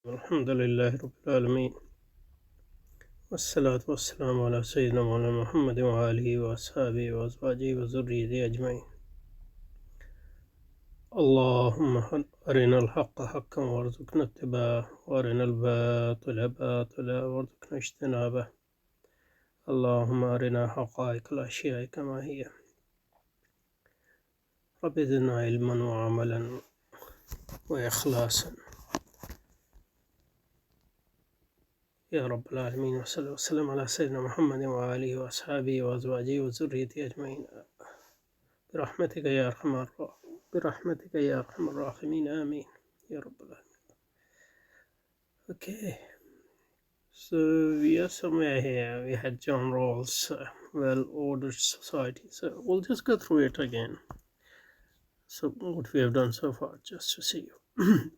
الحمد لله رب العالمين والصلاة والسلام على سيدنا مولانا محمد وآله وأصحابه وأزواجه وذريته أجمعين. اللهم أرنا الحق حقا وارزقنا اتباعه وأرنا الباطل باطلا وارزقنا اجتنابه. اللهم أرنا حقائق الأشياء كما هي. رب زدنا علما وعملا وإخلاصا يا رب العالمين. وصلى وسلم على سيدنا محمد وآله وأصحابه وأزواجه وذريته أجمعين برحمتك يا أرحم الراحمين آمين يا رب العالمين. Okay, so we are somewhere here. We had John Rawls' well-ordered society. So we'll just go through it again. So what we have done so far, just to see you.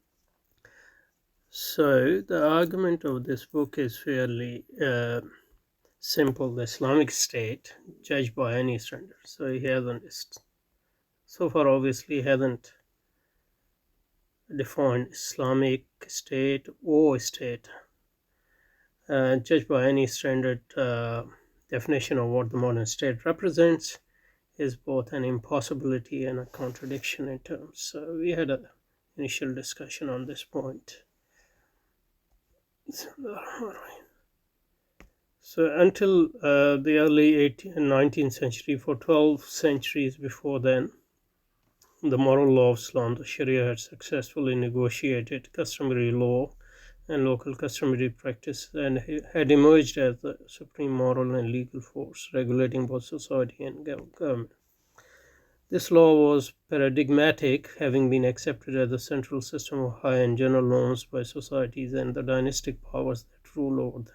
So the argument of this book is fairly simple. The Islamic State, judged by any standard. So he hasn't, so far obviously hasn't defined Islamic State or state. Judged by any standard definition of what the modern state represents is both an impossibility and a contradiction in terms. So we had an initial discussion on this point. So until the early 18th and 19th century, for 12 centuries before then, the moral law of Islam, the Sharia, had successfully negotiated customary law and local customary practice and had emerged as the supreme moral and legal force regulating both society and government. This law was paradigmatic, having been accepted as the central system of high and general norms by societies and the dynastic powers that rule over them.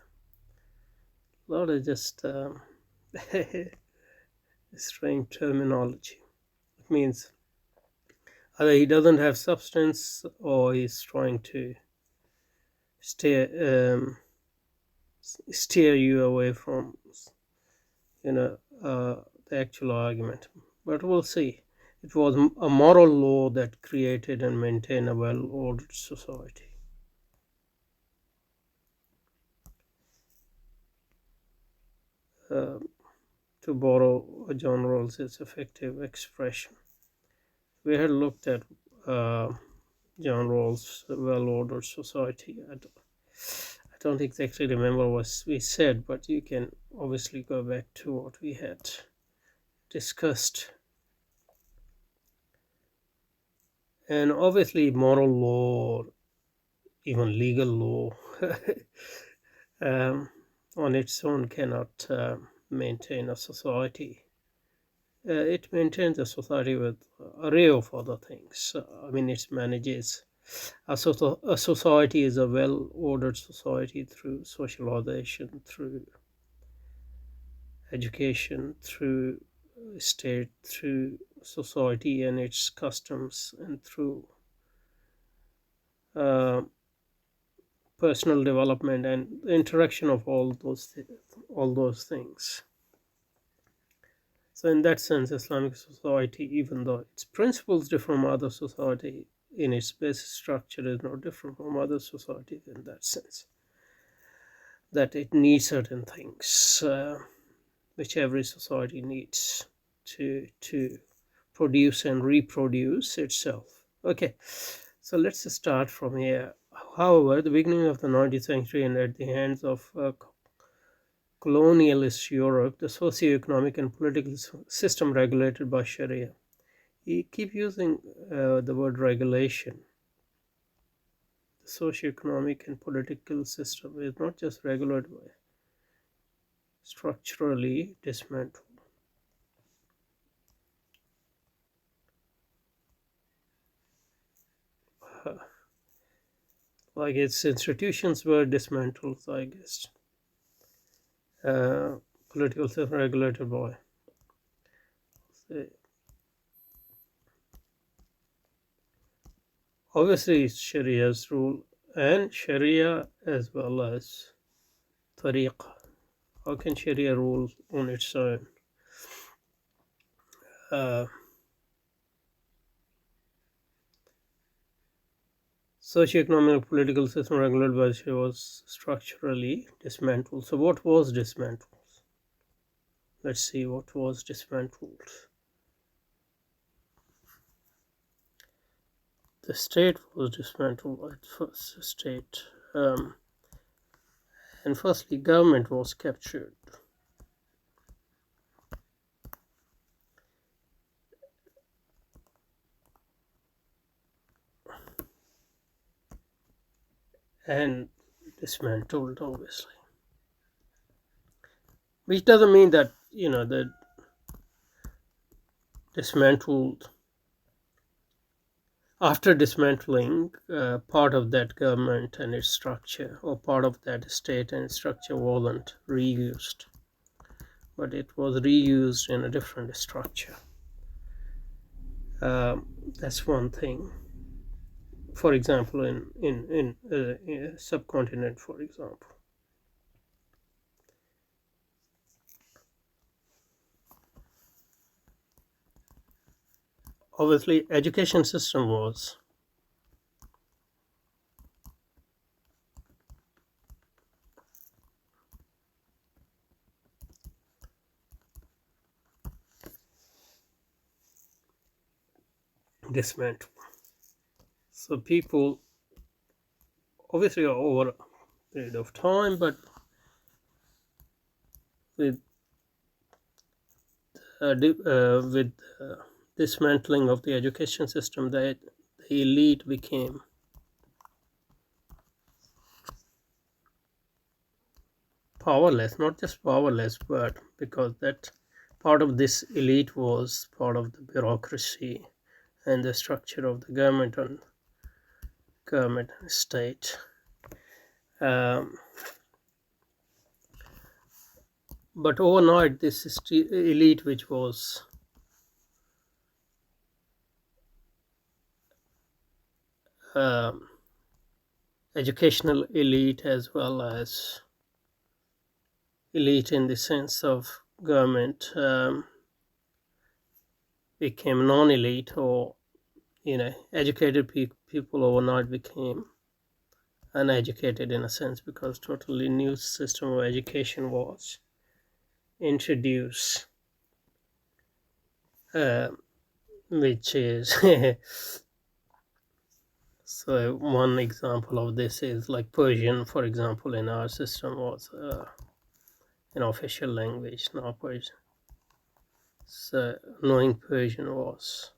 A lot of just strange terminology. It means either he doesn't have substance or he's trying to steer you away from the actual argument. But we'll see. It was a moral law that created and maintained a well-ordered society. To borrow John Rawls' effective expression, we had looked at John Rawls' well-ordered society. I don't exactly remember what we said, but you can obviously go back to what we had discussed. And obviously moral law, even legal law, on its own cannot maintain a society. It maintains a society with an array of other things. It manages a society is a well-ordered society through socialization, through education, through state, through society and its customs, and through personal development and the interaction of all those things. So in that sense, Islamic society, even though its principles differ from other society, in its basic structure is not different from other societies in that sense, that it needs certain things which every society needs to produce and reproduce itself. Okay, so let's start from here. However, the beginning of the 19th century and at the hands of colonialist Europe, the socio-economic and political system regulated by Sharia. You keep using the word regulation. The socio-economic and political system is not just regulated by, structurally dismantled. Like its institutions were dismantled, I guess. Political system regulated by. Obviously, Sharia's rule and Sharia as well as Tariqa. How can Sharia rule on its own? Socioeconomic political system regulated by the state was structurally dismantled. So what was dismantled? Let's see what was dismantled. The state was dismantled at first. The state, and firstly, government was captured. And dismantled, obviously, which doesn't mean that the dismantled. After dismantling, part of that government and its structure, or part of that state and its structure, wasn't reused, but it was reused in a different structure. That's one thing. For example, in a subcontinent, for example. Obviously, education system was dismantled. So people, obviously, over a period of time, but with dismantling of the education system, the elite became powerless. Not just powerless, but because that part of this elite was part of the bureaucracy and the structure of the government and state. But overnight, this elite, which was educational elite as well as elite in the sense of government, became non-elite, or educated people overnight became uneducated in a sense, because totally new system of education was introduced, which is so one example of this is like Persian, for example, in our system was an official language, now Persian. So knowing Persian was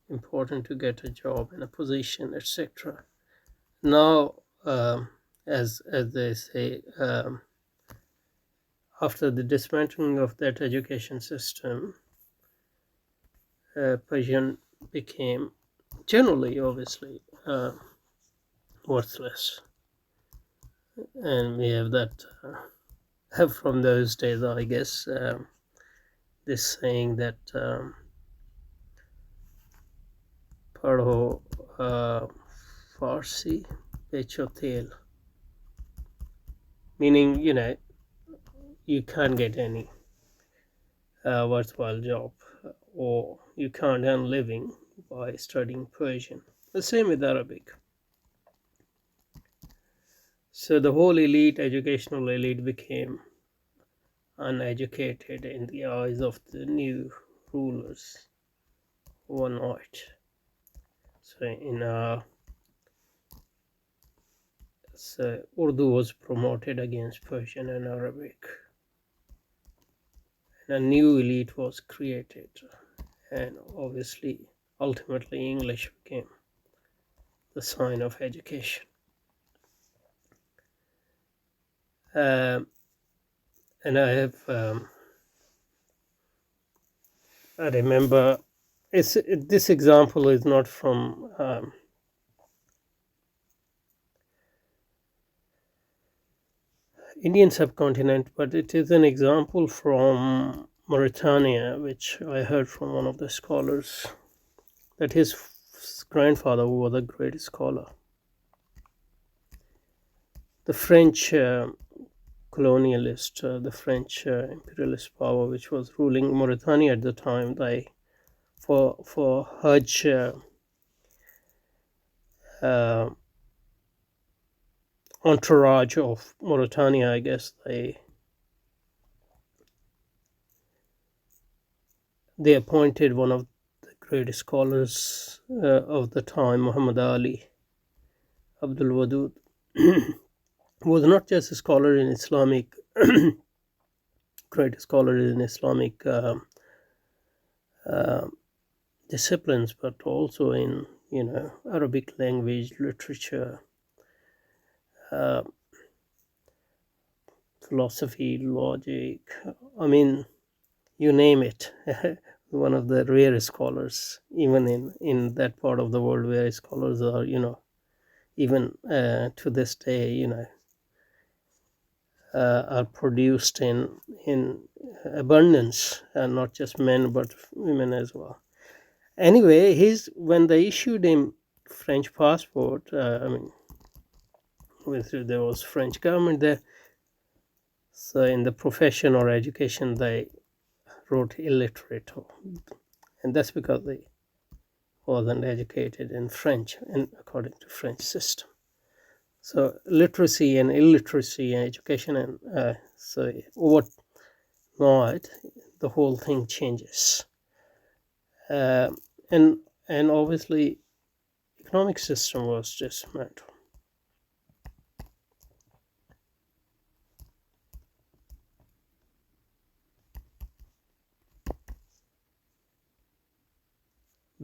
important to get a job and a position, etc. Now, as they say, after the dismantling of that education system, Persian became generally, obviously, worthless, and we have that from those days, I guess, this saying that "Padho Farsi becho tel," meaning you can't get any worthwhile job, or you can't earn living by studying Persian. The same with Arabic. So the whole elite, educational elite, became uneducated in the eyes of the new rulers overnight. So so Urdu was promoted against Persian and Arabic, and a new elite was created, and obviously, ultimately, English became the sign of education. And I have, I remember, this example is not from Indian subcontinent, but it is an example from Mauritania, which I heard from one of the scholars, that his grandfather, who was a great scholar, the French colonialist, the French imperialist power, which was ruling Mauritania at the time, they for Hajj uh, entourage of Mauritania, I guess they appointed one of the greatest scholars of the time, Muhammad Ali Abdul Wadud, was not just a scholar in Islamic, great scholar in Islamic uh, disciplines, but also in Arabic language, literature, uh, philosophy, logic. I mean, you name it. One of the rarest scholars, even in that part of the world where scholars are, even to this day, are produced in abundance, and not just men but women as well. Anyway, when they issued him French passport, there was French government there, so in the profession or education they wrote illiterate, and that's because they wasn't educated in French and according to French system. So literacy and illiteracy and education, and so overnight the whole thing changes, uh, and obviously economic system was dismantled.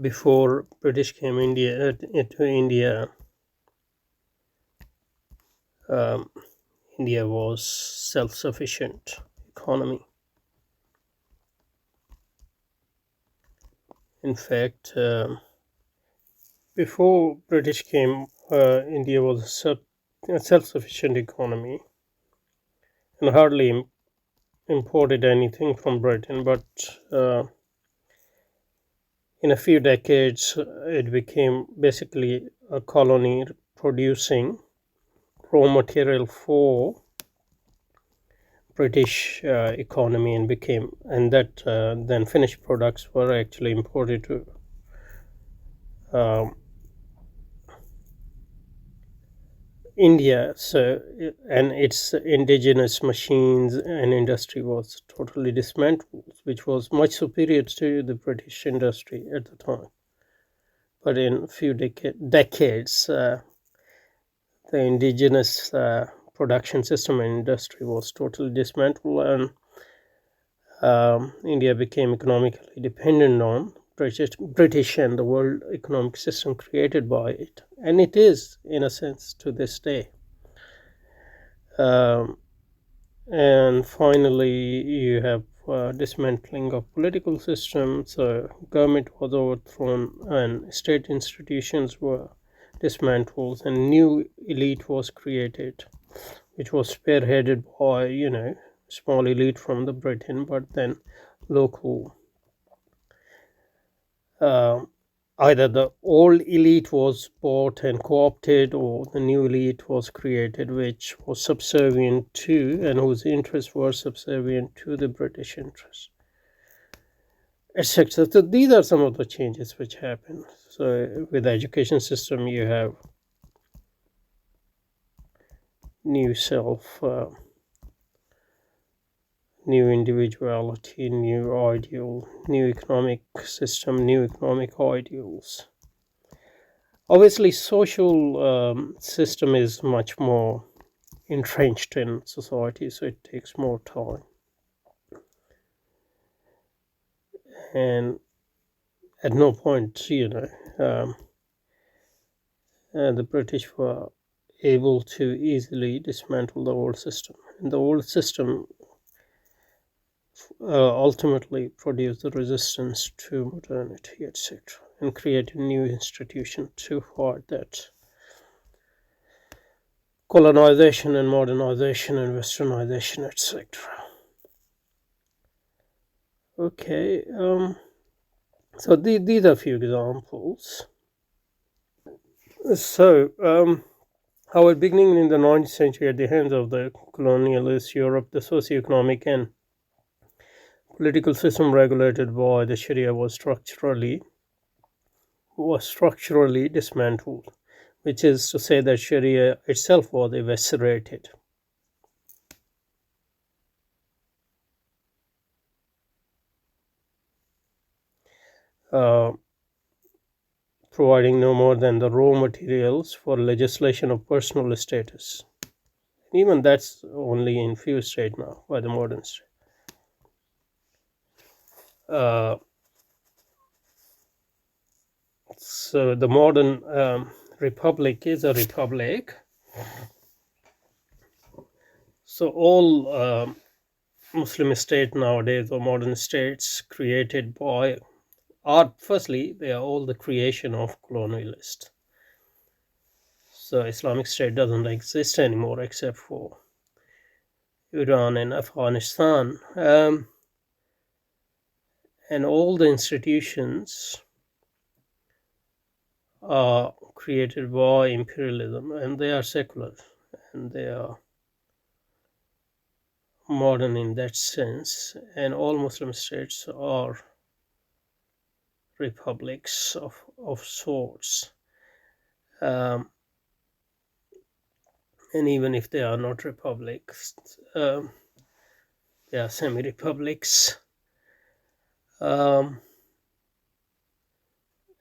Before British came into India, um, India was self-sufficient economy. In fact, before British came, India was a self-sufficient economy and hardly imported anything from Britain. But in a few decades, it became basically a colony producing raw material for British economy, and that then finished products were actually imported to um, India. So, and its indigenous machines and industry was totally dismantled, which was much superior to the British industry at the time. But in a few decades, the indigenous production system and industry was totally dismantled, and India became economically dependent on British and the world economic system created by it, and it is in a sense to this day. Um, and finally, you have dismantling of political systems. So government was overthrown, and state institutions were dismantled, and new elite was created, which was spearheaded by small elite from the Britain, but then local. Uh, Either the old elite was bought and co-opted, or the new elite was created, which was subservient to, and whose interests were subservient to, the British interests, etc. So these are some of the changes which happen. So with the education system, you have new self, new individuality, new ideal, new economic system, new economic ideals. Obviously, social system is much more entrenched in society, so it takes more time. And at no point, the British were able to easily dismantle the old system. And the old system ultimately produced the resistance to modernity, etc., and created a new institution to fight that colonization and modernization and westernization, etc. Okay, so these are a few examples. So, however, beginning in the 19th century, at the hands of the colonialist Europe, the socio-economic and political system regulated by the Sharia was structurally dismantled, which is to say that Sharia itself was eviscerated. Uh, Providing no more than the raw materials for legislation of personal status. Even that's only in few states now, by the modern state. So the modern republic is a republic. So all Muslim state nowadays, or modern states created by art, firstly, they are all the creation of colonialists. So Islamic State doesn't exist anymore except for Iran and Afghanistan. And all the institutions are created by imperialism, and they are secular, and they are modern in that sense. And all Muslim states are republics of sorts. And even if they are not republics, they are semi-republics.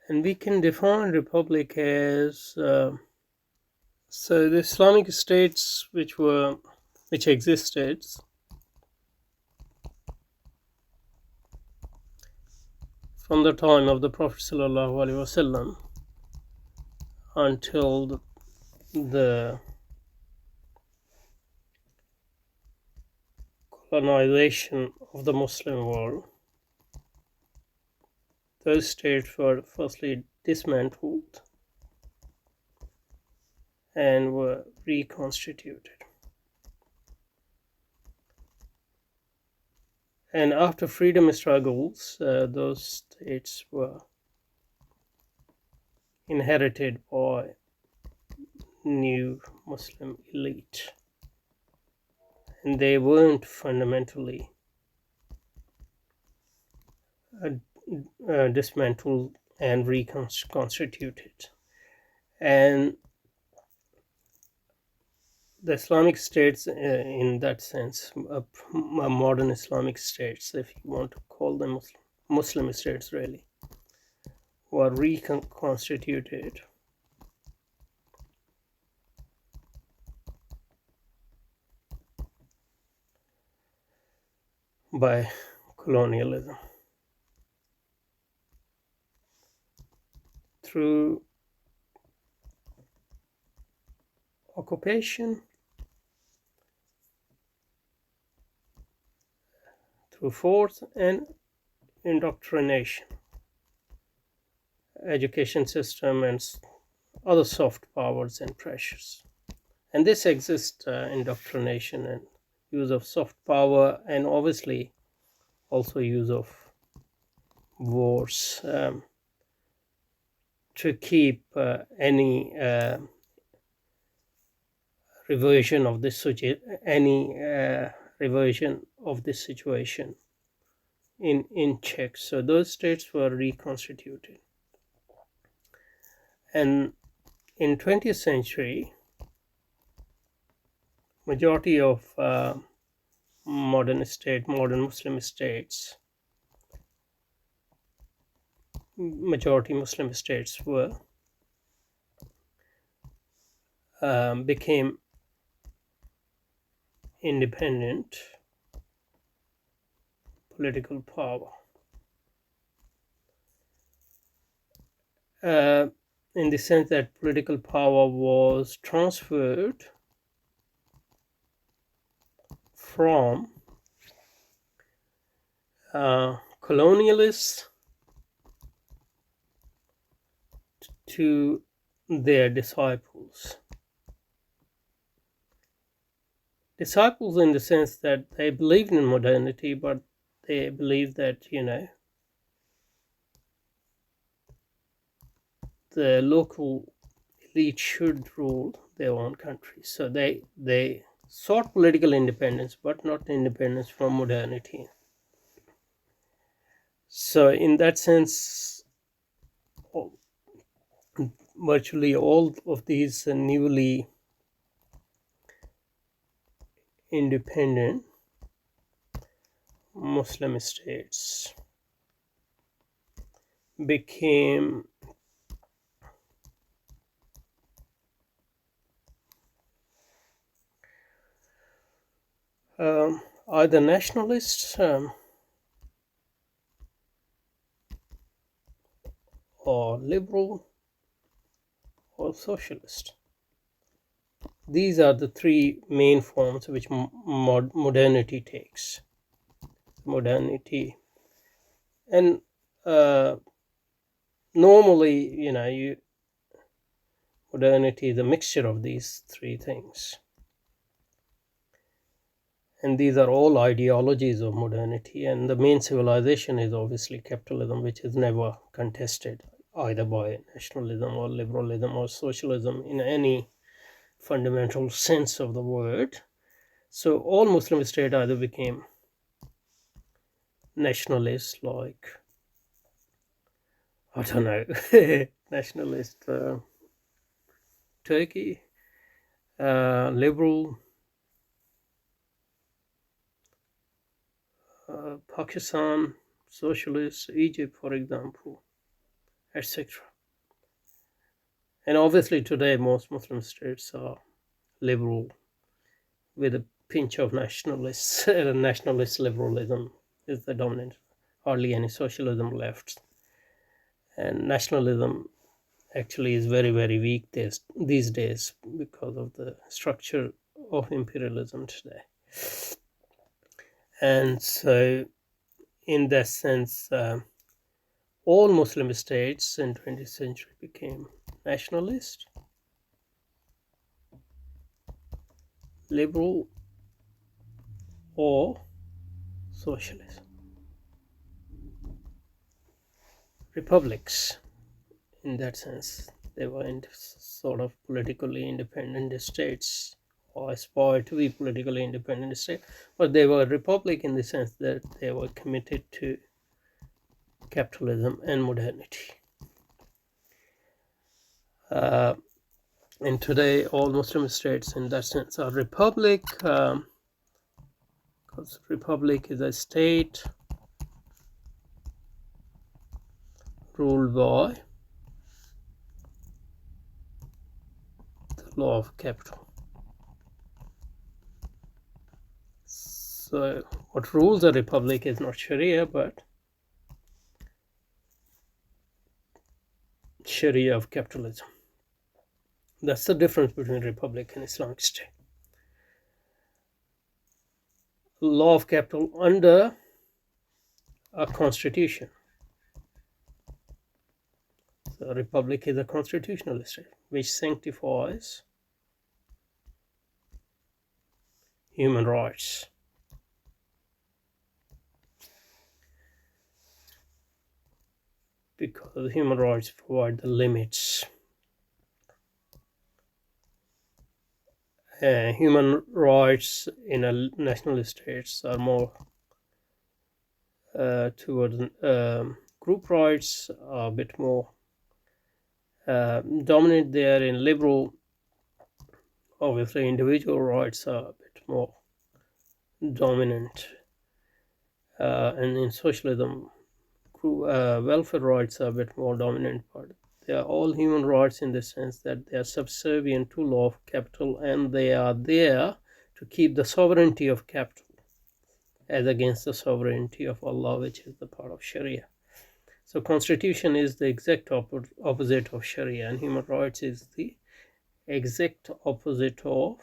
And we can define republic as so the Islamic states which existed from the time of the Prophet ﷺ until the colonization of the Muslim world. Those states were firstly dismantled and were reconstituted. And after freedom struggles, those states were inherited by new Muslim elite. And they weren't fundamentally dismantled and reconstituted. And the Islamic states, in that sense, modern Islamic states, if you want to call them Muslim states, really, were reconstituted by colonialism through occupation, through force, and indoctrination, education system, and other soft powers and pressures. And this exists, indoctrination and use of soft power, and obviously also use of wars to keep any reversion of this situation in check. So those states were reconstituted. And in 20th century, majority of modern Muslim states, majority Muslim states were became independent political power. In the sense that political power was transferred from colonialists to their disciples. Disciples in the sense that they believed in modernity, but they believed that, the local elite should rule their own country. So they sought political independence, but not independence from modernity. So in that sense, virtually all of these newly independent Muslim states became either nationalists or liberal or socialist. These are the three main forms which modernity takes. Modernity, and normally, modernity is a mixture of these three things, and these are all ideologies of modernity. And the main civilization is obviously capitalism, which is never contested either by nationalism or liberalism or socialism in any fundamental sense of the word. So all Muslim states either became nationalist, like, I don't know, nationalist Turkey, liberal Pakistan, socialist Egypt, for example, etc. And obviously today most Muslim states are liberal with a pinch of nationalists. Nationalist liberalism is the dominant. Hardly any socialism left. And nationalism actually is very, very weak these days because of the structure of imperialism today. And so in that sense, all Muslim states in 20th century became nationalist, liberal, or socialist. Republics, in that sense, they were sort of politically independent states, or aspired to be politically independent states, but they were a republic in the sense that they were committed to capitalism and modernity. And today all Muslim states in that sense are republic, because republic is a state ruled by the law of capital. So what rules a republic is not Sharia, but Sharia of capitalism. That's the difference between republic and Islamic state. Law of capital under a constitution. So a republic is a constitutional state which sanctifies human rights. Because human rights provide the limits. Human rights in a national states are more towards group rights, are a bit more dominant there. In liberal, obviously individual rights are a bit more dominant, and in socialism, welfare rights are a bit more dominant, but they are all human rights in the sense that they are subservient to law of capital, and they are there to keep the sovereignty of capital as against the sovereignty of Allah, which is the part of Sharia. So constitution is the exact opposite of Sharia, and human rights is the exact opposite of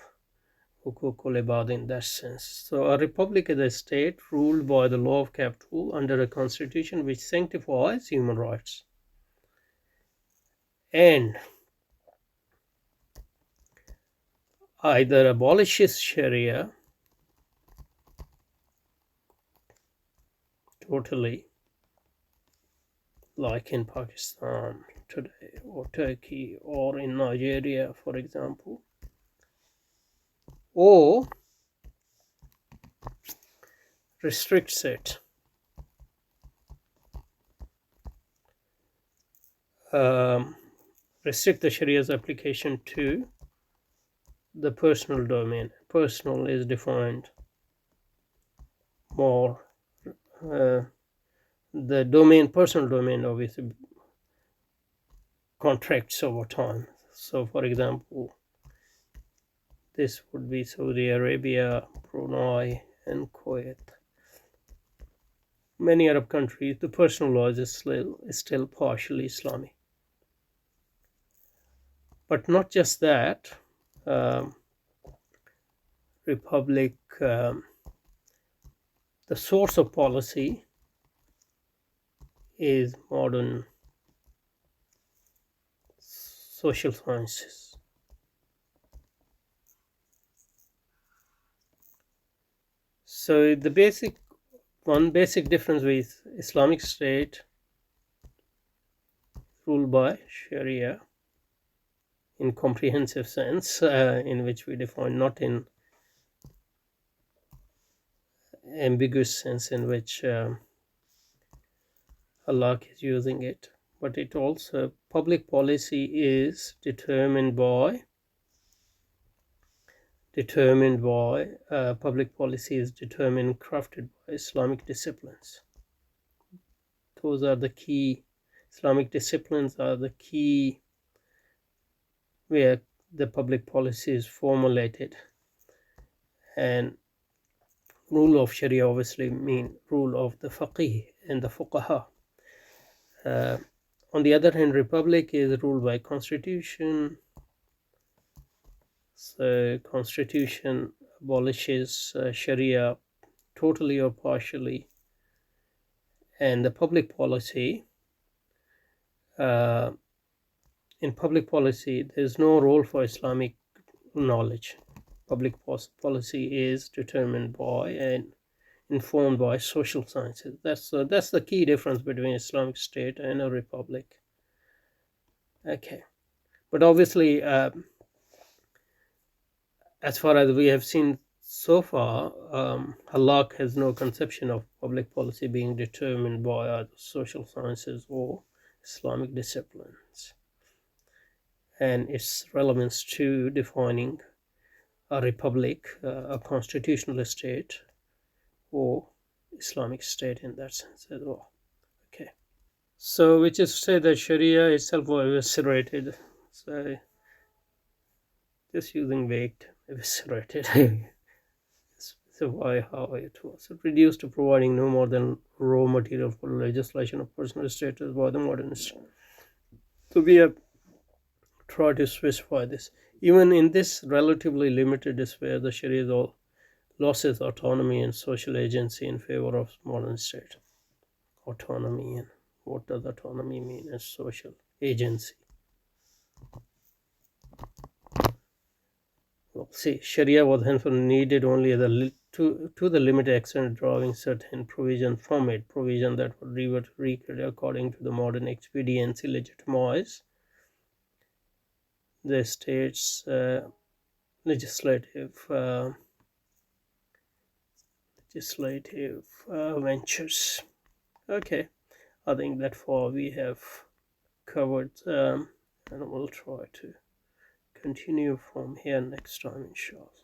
hukukul ibad in that sense. So a republic is a state ruled by the law of capital under a constitution which sanctifies human rights and either abolishes Sharia totally, like in Pakistan today, or Turkey, or in Nigeria, for example, or restricts it. restrict the Sharia's application to the personal domain. Personal is defined more. The domain, personal domain, obviously contracts over time. So, for example, this would be Saudi Arabia, Brunei, and Kuwait. Many Arab countries, the personal law is still partially Islamic. But not just that, Republic, the source of policy is modern social sciences. So one basic difference with Islamic State ruled by Sharia in comprehensive sense, in which we define, not in ambiguous sense in which Hallaq is using it, but it also, public policy is determined by public policy is determined, crafted by Islamic disciplines. Those are the key. Islamic disciplines are the key where the public policy is formulated. And rule of Sharia obviously mean rule of the faqih and the fuqaha. On the other hand, Republic is ruled by constitution. So constitution abolishes Sharia totally or partially, and the public policy, in public policy there is no role for Islamic knowledge. Public policy is determined by and informed by social sciences. That's the key difference between Islamic State and a republic. Okay, but obviously, as far as we have seen so far, Hallaq has no conception of public policy being determined by either social sciences or Islamic disciplines, and its relevance to defining a republic, a constitutional state, or Islamic State in that sense as well. Okay, so which is to say that Sharia itself was eviscerated. So just using weight, eviscerated. So how it was reduced to providing no more than raw material for legislation of personal status by the modernists. So we have tried to specify this. Even in this relatively limited sphere, the Sharia loses autonomy and social agency in favor of modern state. Autonomy, and what does autonomy mean as social agency? Well, see, Sharia was henceforth needed only to the limited extent drawing certain provision from it, provision that would recreate according to the modern expediency, legitimize the state's legislative ventures. Okay, I think that far we have covered, and we'll try to continue from here next time, inshallah.